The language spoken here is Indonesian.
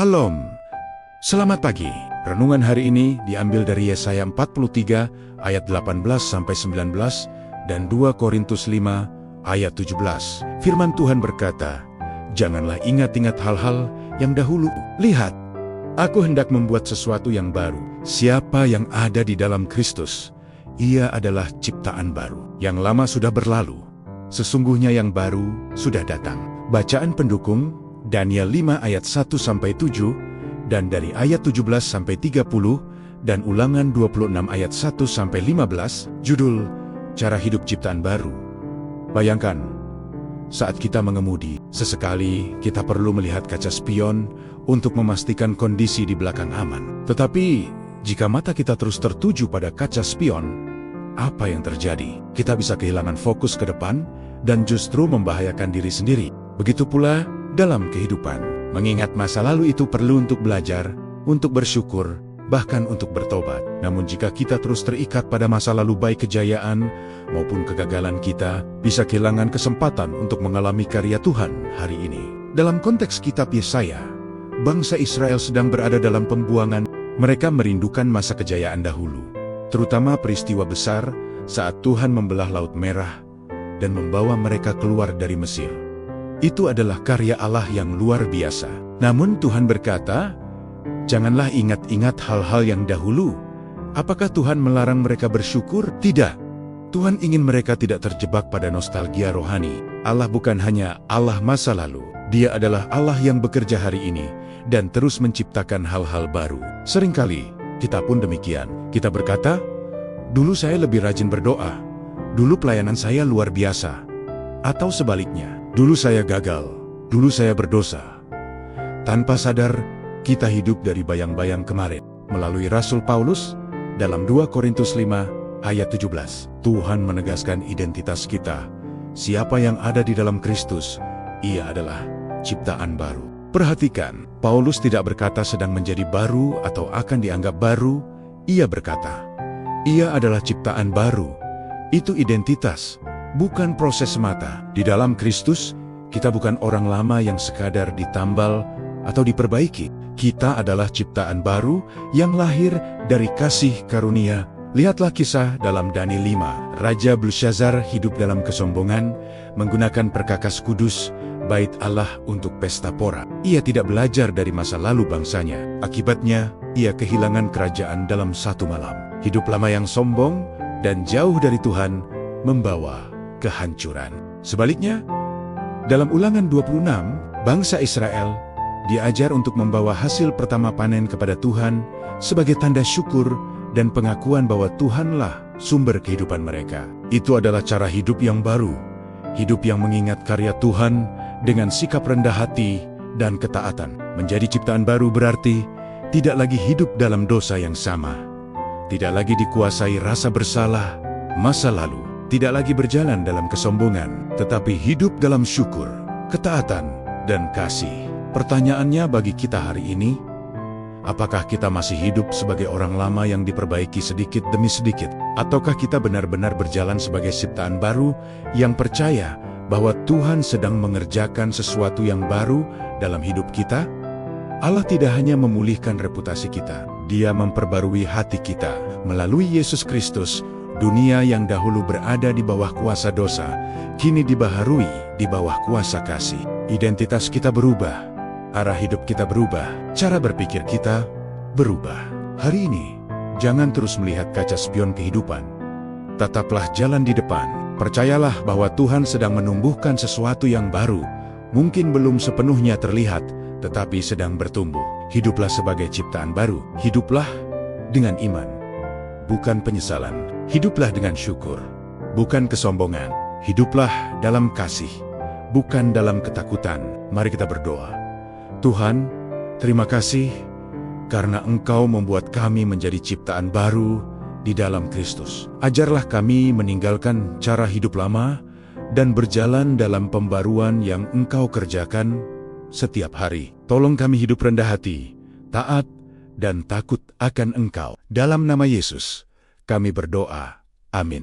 Shalom. Selamat pagi. Renungan hari ini diambil dari Yesaya 43 ayat 18-19 dan 2 Korintus 5 ayat 17. Firman Tuhan berkata, "Janganlah ingat-ingat hal-hal yang dahulu. Lihat, aku hendak membuat sesuatu yang baru. Siapa yang ada di dalam Kristus, ia adalah ciptaan baru. Yang lama sudah berlalu, sesungguhnya yang baru sudah datang." Bacaan pendukung Daniel 5 ayat 1-7 dan dari ayat 17-30 dan Ulangan 26 ayat 1-15, judul Cara Hidup Ciptaan Baru. Bayangkan, saat kita mengemudi, sesekali kita perlu melihat kaca spion untuk memastikan kondisi di belakang aman. Tetapi, jika mata kita terus tertuju pada kaca spion, apa yang terjadi? Kita bisa kehilangan fokus ke depan dan justru membahayakan diri sendiri. Begitu pula dalam kehidupan, mengingat masa lalu itu perlu untuk belajar, untuk bersyukur, bahkan untuk bertobat. Namun jika kita terus terikat pada masa lalu baik kejayaan maupun kegagalan kita, bisa kehilangan kesempatan untuk mengalami karya Tuhan hari ini. Dalam konteks kitab Yesaya, bangsa Israel sedang berada dalam pembuangan. Mereka merindukan masa kejayaan dahulu, terutama peristiwa besar saat Tuhan membelah Laut Merah dan membawa mereka keluar dari Mesir. Itu adalah karya Allah yang luar biasa. Namun Tuhan berkata, "Janganlah ingat-ingat hal-hal yang dahulu." Apakah Tuhan melarang mereka bersyukur? Tidak. Tuhan ingin mereka tidak terjebak pada nostalgia rohani. Allah bukan hanya Allah masa lalu. Dia adalah Allah yang bekerja hari ini dan terus menciptakan hal-hal baru. Seringkali kita pun demikian. Kita berkata, "Dulu saya lebih rajin berdoa. Dulu pelayanan saya luar biasa." Atau sebaliknya, "Dulu saya gagal, dulu saya berdosa." Tanpa sadar, kita hidup dari bayang-bayang kemarin. Melalui Rasul Paulus, dalam 2 Korintus 5 ayat 17, Tuhan menegaskan identitas kita. Siapa yang ada di dalam Kristus, ia adalah ciptaan baru. Perhatikan, Paulus tidak berkata sedang menjadi baru atau akan dianggap baru. Ia berkata, ia adalah ciptaan baru. Itu identitas, bukan proses semata. Di dalam Kristus, kita bukan orang lama yang sekadar ditambal atau diperbaiki. Kita adalah ciptaan baru yang lahir dari kasih karunia. Lihatlah kisah dalam Daniel 5. Raja Belshazzar hidup dalam kesombongan, menggunakan perkakas kudus, bait Allah untuk pesta pora. Ia tidak belajar dari masa lalu bangsanya. Akibatnya, ia kehilangan kerajaan dalam satu malam. Hidup lama yang sombong dan jauh dari Tuhan membawa kehancuran. Sebaliknya, dalam Ulangan 26, bangsa Israel diajar untuk membawa hasil pertama panen kepada Tuhan sebagai tanda syukur dan pengakuan bahwa Tuhanlah sumber kehidupan mereka. Itu adalah cara hidup yang baru, hidup yang mengingat karya Tuhan dengan sikap rendah hati dan ketaatan. Menjadi ciptaan baru berarti tidak lagi hidup dalam dosa yang sama, tidak lagi dikuasai rasa bersalah masa lalu, tidak lagi berjalan dalam kesombongan, tetapi hidup dalam syukur, ketaatan, dan kasih. Pertanyaannya bagi kita hari ini, apakah kita masih hidup sebagai orang lama yang diperbaiki sedikit demi sedikit? Ataukah kita benar-benar berjalan sebagai ciptaan baru yang percaya bahwa Tuhan sedang mengerjakan sesuatu yang baru dalam hidup kita? Allah tidak hanya memulihkan reputasi kita, Dia memperbarui hati kita. Melalui Yesus Kristus, dunia yang dahulu berada di bawah kuasa dosa, kini dibaharui di bawah kuasa kasih. Identitas kita berubah, arah hidup kita berubah, cara berpikir kita berubah. Hari ini, jangan terus melihat kaca spion kehidupan. Tetaplah jalan di depan. Percayalah bahwa Tuhan sedang menumbuhkan sesuatu yang baru. Mungkin belum sepenuhnya terlihat, tetapi sedang bertumbuh. Hiduplah sebagai ciptaan baru. Hiduplah dengan iman, bukan penyesalan. Hiduplah dengan syukur, bukan kesombongan. Hiduplah dalam kasih, bukan dalam ketakutan. Mari kita berdoa. Tuhan, terima kasih karena Engkau membuat kami menjadi ciptaan baru di dalam Kristus. Ajarlah kami meninggalkan cara hidup lama dan berjalan dalam pembaruan yang Engkau kerjakan setiap hari. Tolong kami hidup rendah hati, taat, dan takut akan Engkau. Dalam nama Yesus, kami berdoa. Amin.